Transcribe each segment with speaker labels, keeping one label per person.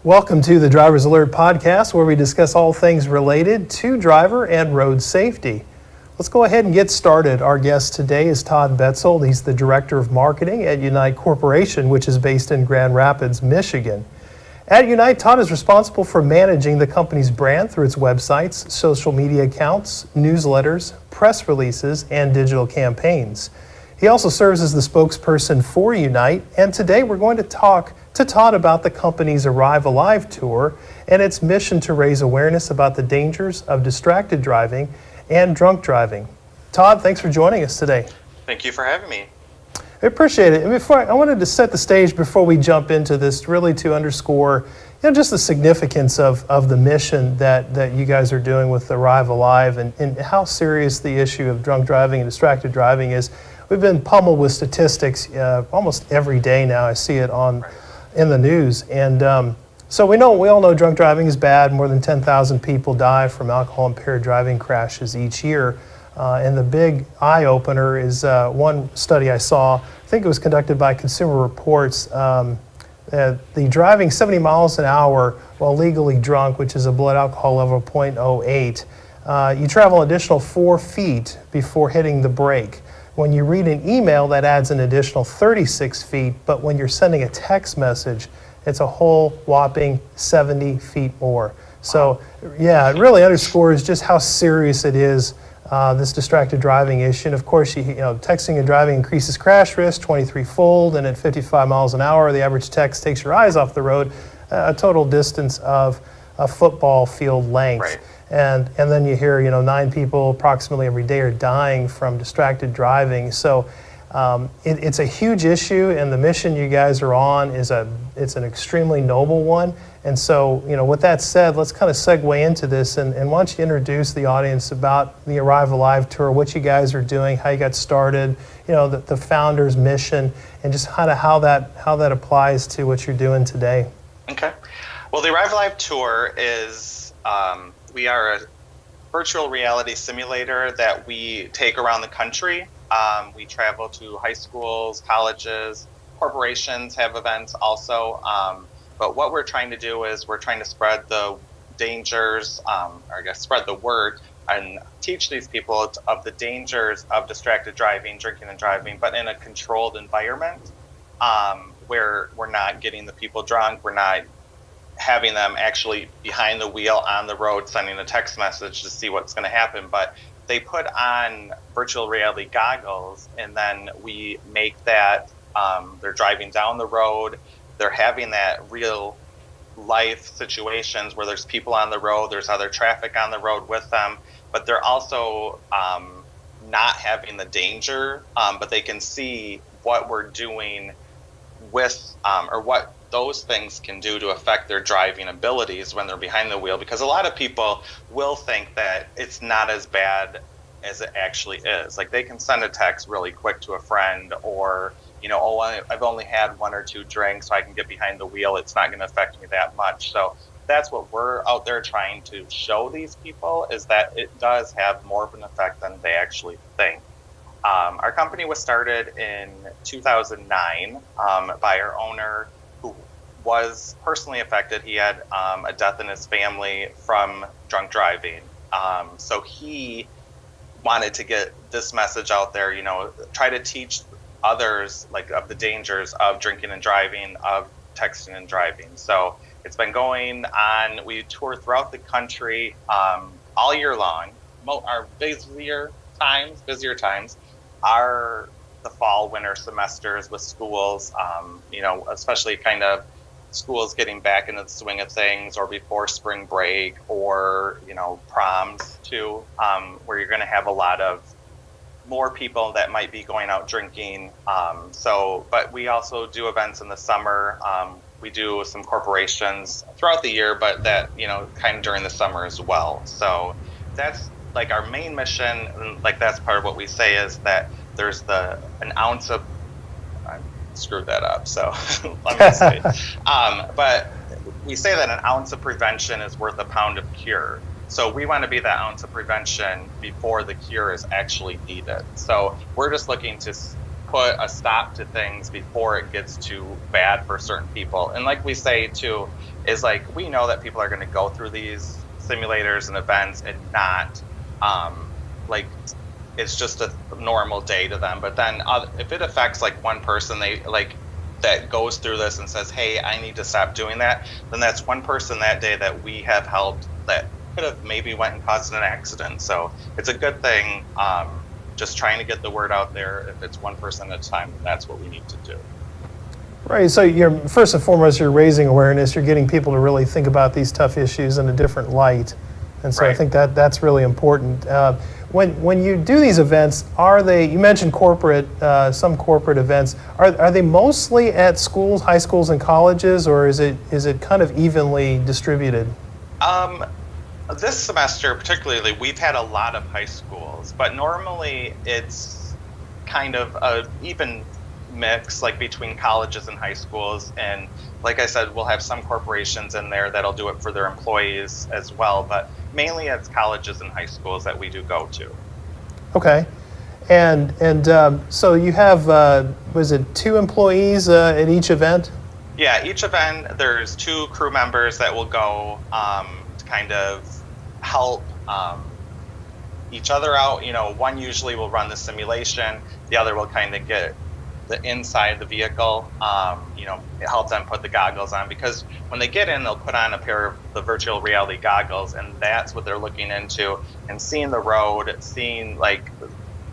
Speaker 1: Welcome to the Driver's Alert podcast, where we discuss all things related to driver and road safety. Let's go ahead and get started. Our guest today is Todd Betzold. He's the Director of Marketing at Unite Corporation, which is based in Grand Rapids, Michigan. At Unite, Todd is responsible for managing the company's brand through its websites, social media accounts, newsletters, press releases, and digital campaigns. He also serves as the spokesperson for Unite, and today we're going to talk to Todd about the company's Arrive Alive tour and its mission to raise awareness about the dangers of distracted driving and drunk driving. Todd, thanks for joining us today.
Speaker 2: Thank you for having me.
Speaker 1: I appreciate it. And I wanted to set the stage before we jump into this, really to underscore just the significance of the mission that you guys are doing with Arrive Alive and how serious the issue of drunk driving and distracted driving is. We've been pummeled with statistics almost every day now. I see it in the news. And so we all know drunk driving is bad. More than 10,000 people die from alcohol-impaired driving crashes each year. And the big eye-opener is one study I saw, I think it was conducted by Consumer Reports, the driving 70 miles an hour while legally drunk, which is a blood alcohol level of 0.08, you travel an additional 4 feet before hitting the brake. When you read an email, that adds an additional 36 feet, but when you're sending a text message, it's a whole whopping 70 feet more. So, yeah, it really underscores just how serious it is, this distracted driving issue. And of course, texting and driving increases crash risk 23-fold, and at 55 miles an hour, the average text takes your eyes off the road, a total distance of a football field length.
Speaker 2: Right.
Speaker 1: And then you hear, 9 people approximately every day are dying from distracted driving. So it's a huge issue, and the mission you guys are on it's an extremely noble one. And so, with that said, let's kind of segue into this. And why don't you introduce the audience about the Arrive Alive tour, what you guys are doing, how you got started, the founder's mission, and just kind of how that applies to what you're doing today.
Speaker 2: Okay. Well, the Arrive Alive tour is, we are a virtual reality simulator that we take around the country. We travel to high schools, colleges, corporations have events also. But what we're trying to do is we're trying to spread the dangers, spread the word and teach these people of the dangers of distracted driving, drinking and driving, but in a controlled environment where we're not getting the people drunk, we're not having them actually behind the wheel on the road sending a text message to see what's going to happen. But they put on virtual reality goggles, and then we make that they're driving down the road, they're having that real life situations where there's people on the road, there's other traffic on the road with them, but they're also not having the danger, but they can see what we're doing with or what those things can do to affect their driving abilities when they're behind the wheel, because a lot of people will think that it's not as bad as it actually is. Like, they can send a text really quick to a friend, or I've only had 1 or 2 drinks, so I can get behind the wheel, it's not going to affect me that much. So that's what we're out there trying to show these people, is that it does have more of an effect than they actually think. Our company was started in 2009 by our owner, who was personally affected. He had a death in his family from drunk driving. So he wanted to get this message out there, try to teach others of the dangers of drinking and driving, of texting and driving. So it's been going on. We tour throughout the country all year long. Our busier times are the fall, winter semesters with schools, especially kind of schools getting back into the swing of things, or before spring break, or, proms too, where you're going to have a lot of more people that might be going out drinking. But we also do events in the summer. We do some corporations throughout the year, but that, kind of during the summer as well. So that's our main mission. And that's part of what we say, is that there's an ounce of, I screwed that up, so let me say. But we say that an ounce of prevention is worth a pound of cure. So we want to be that ounce of prevention before the cure is actually needed. So we're just looking to put a stop to things before it gets too bad for certain people. And like we say too, is like we know that people are going to go through these simulators and events and not like it's just a normal day to them. But then if it affects like one person, they like that goes through this and says, hey, I need to stop doing that, then that's one person that day that we have helped that could have maybe went and caused an accident. So it's a good thing. Just trying to get the word out there. If it's one person at a time, that's what we need to do.
Speaker 1: Right. So you're first and foremost, you're raising awareness. You're getting people to really think about these tough issues in a different light, and so I think that's really important. When you do these events, are they? You mentioned corporate, some corporate events. Are they mostly at schools, high schools, and colleges, or is it kind of evenly distributed?
Speaker 2: This semester, particularly, we've had a lot of high schools, but normally it's kind of a even mix, like between colleges and high schools. And like I said, we'll have some corporations in there that'll do it for their employees as well, but mainly it's colleges and high schools that we do go to.
Speaker 1: Okay. And so you have, was it 2 employees at each event?
Speaker 2: Yeah, each event, there's 2 crew members that will go to kind of help each other out. You know, one usually will run the simulation, the other will kind of get the inside the vehicle, you know, help them put the goggles on, because when they get in, they'll put on a pair of the virtual reality goggles, and that's what they're looking into and seeing the road, seeing like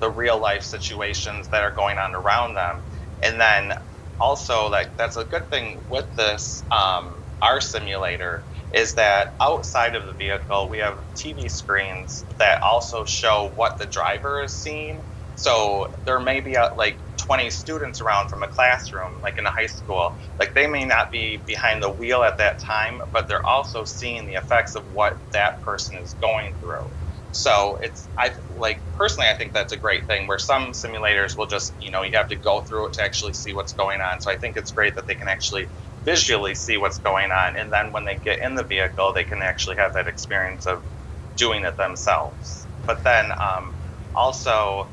Speaker 2: the real life situations that are going on around them. And then also, like, that's a good thing with this our simulator is that outside of the vehicle we have TV screens that also show what the driver is seeing. So there may be like 20 students around from a classroom, like in a high school. Like they may not be behind the wheel at that time, but they're also seeing the effects of what that person is going through. So personally, I think that's a great thing, where some simulators will just, you know, you have to go through it to actually see what's going on. So I think it's great that they can actually visually see what's going on. And then when they get in the vehicle, they can actually have that experience of doing it themselves. But then also,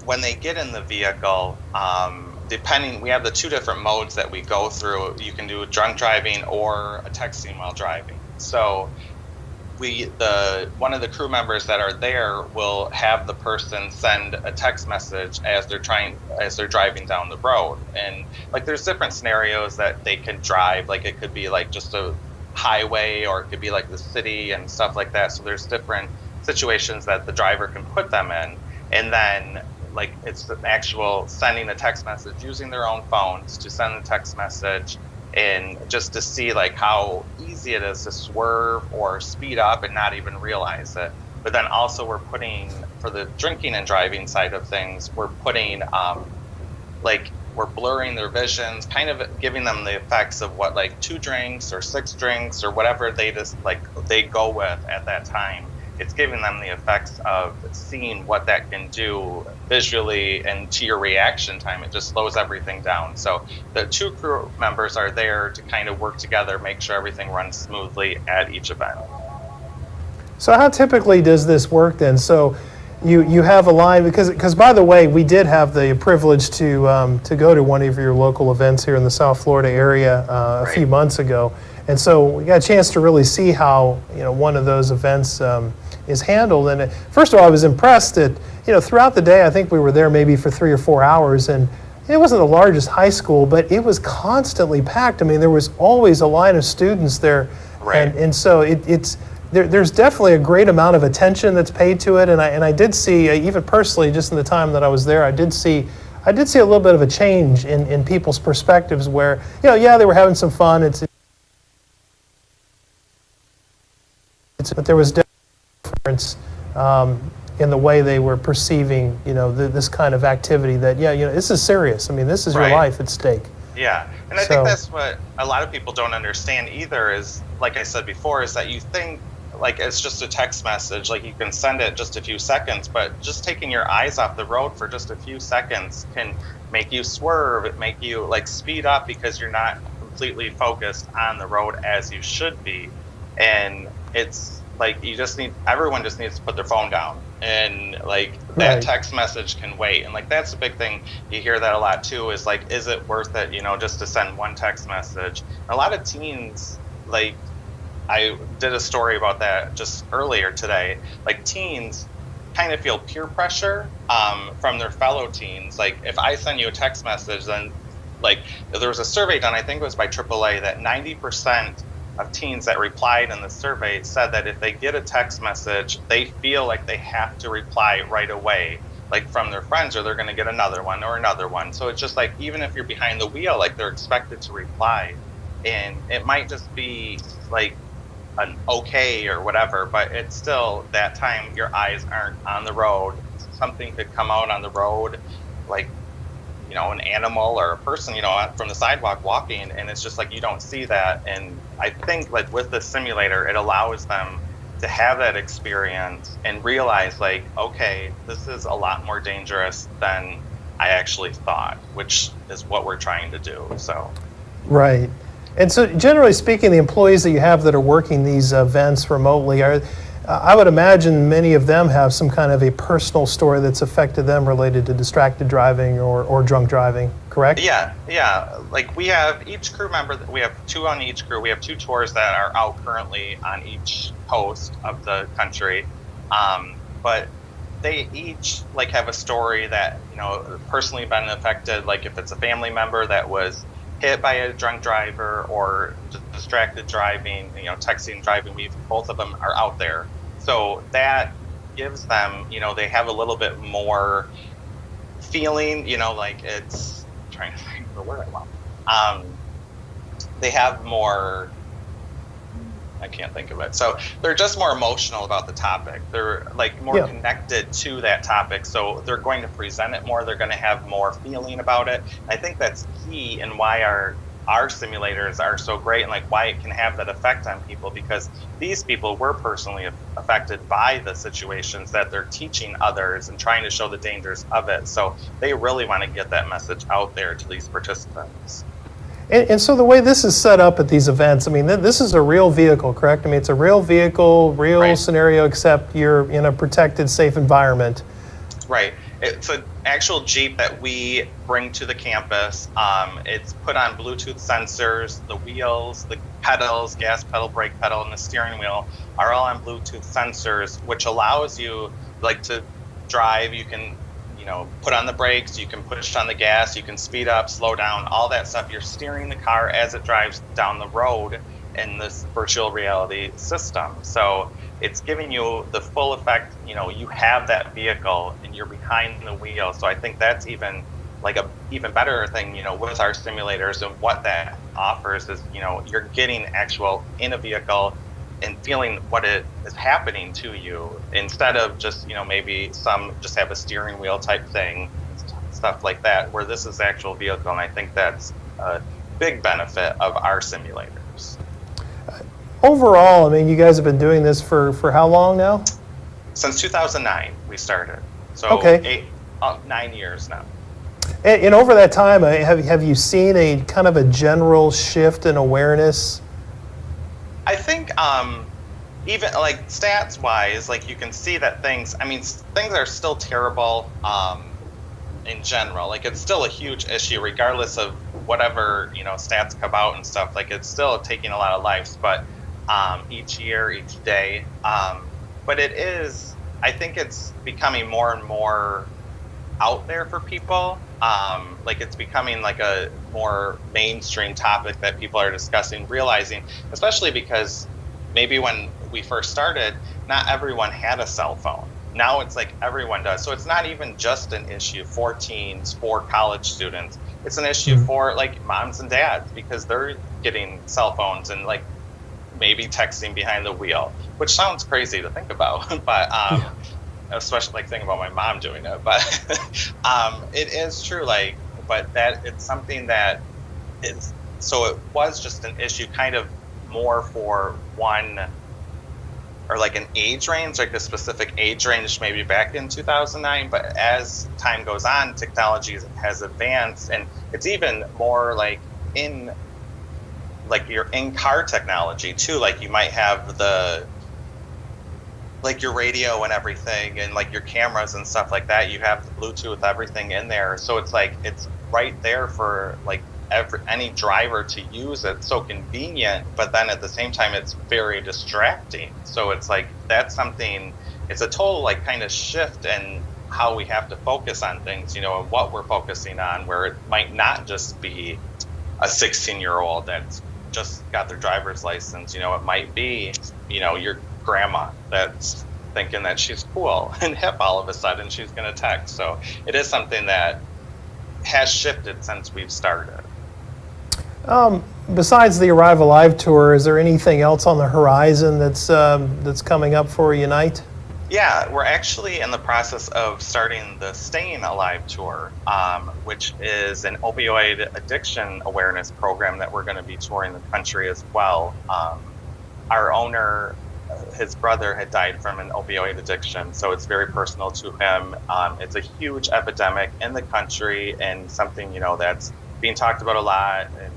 Speaker 2: when they get in the vehicle, we have the 2 different modes that we go through. You can do drunk driving or a texting while driving. So one of the crew members that are there will have the person send a text message as they're driving down the road. And like there's different scenarios that they can drive. Like it could be like just a highway, or it could be like the city and stuff like that. So there's different situations that the driver can put them in. And then like it's the actual sending a text message, using their own phones to send the text message, and just to see like how easy it is to swerve or speed up and not even realize it. But then also we're putting, for the drinking and driving side of things, we're putting we're blurring their visions, kind of giving them the effects of what like 2 drinks or 6 drinks or whatever they go with at that time. It's giving them the effects of seeing what that can do visually, and to your reaction time, it just slows everything down. So the 2 crew members are there to kind of work together, make sure everything runs smoothly at each event.
Speaker 1: So how typically does this work then? So you have a line, because by the way, we did have the privilege to go to one of your local events here in the South Florida area a few months ago. And so we got a chance to really see how, you know, one of those events is handled. And first of all, I was impressed that, you know, throughout the day, I think we were there maybe for 3 or 4 hours, and it wasn't the largest high school, but it was constantly packed. I mean, there was always a line of students there, and so there's definitely a great amount of attention that's paid to it. And I did see, even personally, just in the time that I was there, I did see a little bit of a change in people's perspectives, where, you know, yeah, they were having some fun. But there was difference in the way they were perceiving, you know, this kind of activity. That, yeah, you know, this is serious. I mean, this is your life at stake.
Speaker 2: Yeah, and I think that's what a lot of people don't understand either. Is, like I said before, is that you think like it's just a text message, like you can send it just a few seconds, but just taking your eyes off the road for just a few seconds can make you swerve. It make you like speed up because you're not completely focused on the road as you should be. And it's like everyone just needs to put their phone down, and like that text message can wait. And like that's a big thing, you hear that a lot too, is like, is it worth it, you know, just to send one text message? A lot of teens like I did a story about that just earlier today. Like teens kind of feel peer pressure from their fellow teens. Like if I send you a text message, then like there was a survey done, I think it was by AAA, that 90% of teens that replied in the survey said that if they get a text message, they feel like they have to reply right away, like from their friends, or they're going to get another one or another one. So it's just like, even if you're behind the wheel, like they're expected to reply. And it might just be like an okay or whatever, but it's still that time your eyes aren't on the road. Something could come out on the road, like, you know, an animal or a person, you know, from the sidewalk walking, and it's just like you don't see that. And I think like with the simulator, it allows them to have that experience and realize like, okay, this is a lot more dangerous than I actually thought, which is what we're trying to do. So
Speaker 1: Right. And so generally speaking, the employees that you have that are working these events remotely, I would imagine many of them have some kind of a personal story that's affected them related to distracted driving or drunk driving, correct?
Speaker 2: yeah, like we have each crew member, we have two on each crew. We have two tours that are out currently on each coast of the country. But they each like have a story that, you know, personally been affected. Like if it's a family member that was hit by a drunk driver or distracted driving, you know, texting, driving, both of them are out there. So that gives them, you know, they have a little bit more feeling, you know, like it's I'm trying to think of the word I want. They have more, I can't think of it. So they're just more emotional about the topic. They're like more connected to that topic. So they're going to present it more. They're going to have more feeling about it. I think that's key in why our simulators are so great and like why it can have that effect on people, because these people were personally affected by the situations that they're teaching others and trying to show the dangers of it. So they really want to get that message out there to these participants.
Speaker 1: And so the way this is set up at these events, I mean, this is a real vehicle, correct? I mean, it's a real vehicle, real
Speaker 2: Right.
Speaker 1: scenario, except you're in a protected, safe environment.
Speaker 2: Right. It's an actual Jeep that we bring to the campus. It's put on Bluetooth sensors. The wheels, the pedals, gas pedal, brake pedal, and the steering wheel are all on Bluetooth sensors, which allows you like to drive. You can, you know, put on the brakes, you can push on the gas, you can speed up, slow down, all that stuff. You're steering the car as it drives down the road in this virtual reality system. So it's giving you the full effect, you know, you have that vehicle and you're behind the wheel. So I think that's even like a even better thing, you know, with our simulators, and what that offers is, you know, you're getting actual in a vehicle and feeling what it is happening to you, instead of just, you know, maybe some just have a steering wheel type thing, stuff like that, where this is the actual vehicle. And I think that's a big benefit of our simulators.
Speaker 1: Overall, I mean, you guys have been doing this for how long now?
Speaker 2: Since 2009, we started. So
Speaker 1: Okay.
Speaker 2: 9 years now.
Speaker 1: And over that time, have you seen a kind of a general shift in awareness?
Speaker 2: I think even like stats wise, like you can see that things are still terrible in general. Like it's still a huge issue regardless of whatever, you know, stats come out and stuff. Like it's still taking a lot of lives, but each year, each day. But it is, I think it's becoming more and more out there for people. Like it's becoming like a more mainstream topic that people are discussing, realizing, especially because maybe when we first started, not everyone had a cell phone. Now it's like everyone does. So it's not even just an issue for teens, for college students. It's an issue for like moms and dads, because they're getting cell phones and like maybe texting behind the wheel, which sounds crazy to think about, but especially like thinking about my mom doing it. But it is true, like, but that it's something that is, so it was just an issue kind of more for one, or like an age range, like a specific age range, maybe back in 2009. But as time goes on, technology has advanced, and it's even more like in, like your in-car technology too. Like you might have the, like your radio and everything, and like your cameras and stuff like that. You have the Bluetooth, everything in there. So it's like, it's right there for like any driver to use it. So convenient, but then at the same time, it's very distracting. So it's like that's something. It's a total like kind of shift in how we have to focus on things. You know, and what we're focusing on, where it might not just be a 16-year-old that's just got their driver's license. You know, it might be, you know, your grandma that's thinking that she's cool and hip all of a sudden she's going to text. So it is something that has shifted since we've started.
Speaker 1: Besides the Arrive Alive tour, is there anything else on the horizon that's coming up for Unite?
Speaker 2: Yeah, we're actually in the process of starting the Staying Alive tour, which is an opioid addiction awareness program that we're going to be touring the country as well. Our owner, his brother had died from an opioid addiction, so it's very personal to him. It's a huge epidemic in the country and something, you know, that's being talked about a lot, and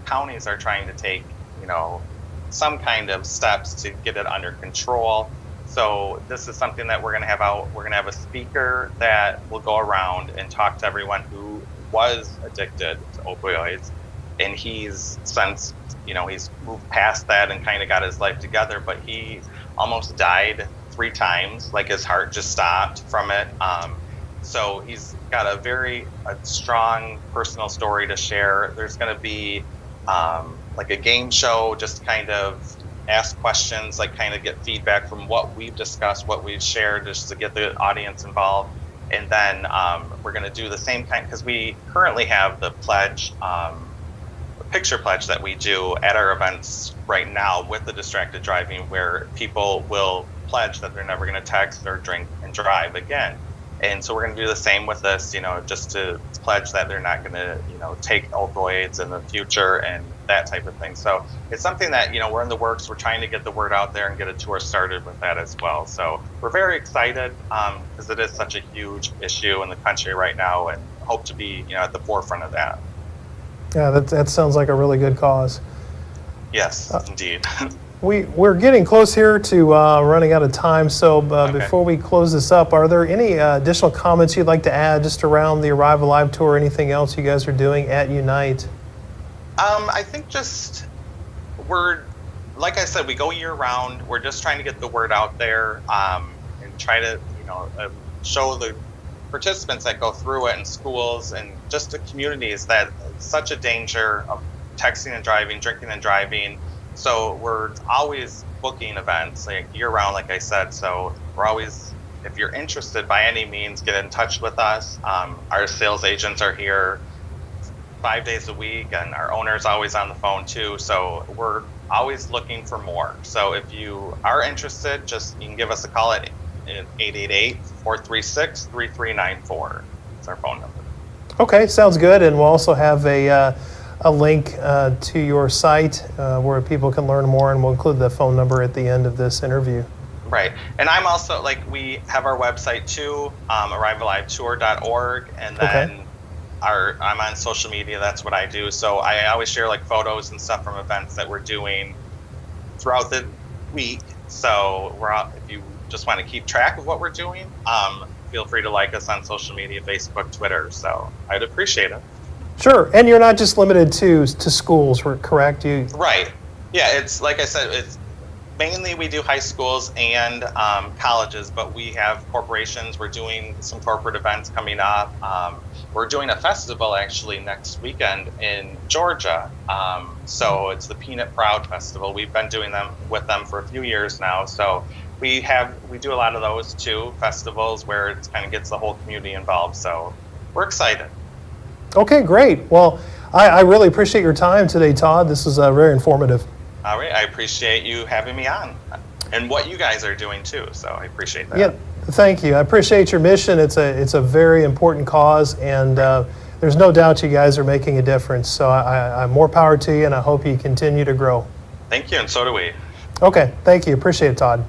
Speaker 2: counties are trying to take, you know, some kind of steps to get it under control. So this is something that we're going to have out. We're going to have a speaker that will go around and talk to everyone who was addicted to opioids, and he's since, you know, he's moved past that and kind of got his life together, but he almost died 3 times. Like his heart just stopped from it. So he's got a very strong personal story to share. There's going to be like a game show, just kind of ask questions, like kind of get feedback from what we've discussed, what we've shared, just to get the audience involved. And then we're going to do the same kind, because we currently have the pledge, picture pledge that we do at our events right now with the distracted driving, where people will pledge that they're never going to text or drink and drive again. And so we're going to do the same with this, you know, just to pledge that they're not going to, you know, take opioids in the future and that type of thing. So it's something that, you know, we're in the works. We're trying to get the word out there and get a tour started with that as well. So we're very excited because it is such a huge issue in the country right now, and hope to be, you know, at the forefront of that.
Speaker 1: Yeah, that sounds like a really good cause.
Speaker 2: Yes, indeed.
Speaker 1: We're getting close here to running out of time, so
Speaker 2: Okay.
Speaker 1: before we close this up, are there any additional comments you'd like to add just around the Arrive Alive tour, anything else you guys are doing at Unite?
Speaker 2: I think just like I said, we go year round. We're just trying to get the word out there and try to, you know, show the participants that go through it in schools and just the communities that it's such a danger of texting and driving, drinking and driving. So we're always booking events like year round, like I said. So we're always, if you're interested by any means, get in touch with us. Our sales agents are here 5 days a week, and our owner's always on the phone too. So we're always looking for more. So if you are interested, you can give us a call at 888-436-3394. That's our phone number.
Speaker 1: Okay, sounds good. And we'll also have a link to your site where people can learn more, and we'll include the phone number at the end of this interview.
Speaker 2: Right. And I'm also, like, we have our website too, arrivealivetour.org, and then
Speaker 1: Okay.
Speaker 2: I'm on social media. That's what I do. So I always share like photos and stuff from events that we're doing throughout the week. So if you just want to keep track of what we're doing, feel free to like us on social media, Facebook, Twitter. So I'd appreciate it.
Speaker 1: Sure, and you're not just limited to schools, correct?
Speaker 2: Right. Yeah, it's like I said, it's mainly we do high schools and colleges, but we have corporations. We're doing some corporate events coming up. We're doing a festival actually next weekend in Georgia. So it's the Peanut Proud Festival. We've been doing them with them for a few years now. So we do a lot of those too, festivals where it kind of gets the whole community involved. So we're excited.
Speaker 1: Okay, great. Well, I really appreciate your time today, Todd. This was very informative.
Speaker 2: All right, I appreciate you having me on, and what you guys are doing too. So I appreciate that.
Speaker 1: Yeah, thank you. I appreciate your mission. It's a very important cause, and there's no doubt you guys are making a difference. So I'm more power to you, and I hope you continue to grow.
Speaker 2: Thank you, and so do we.
Speaker 1: Okay, thank you. Appreciate it, Todd.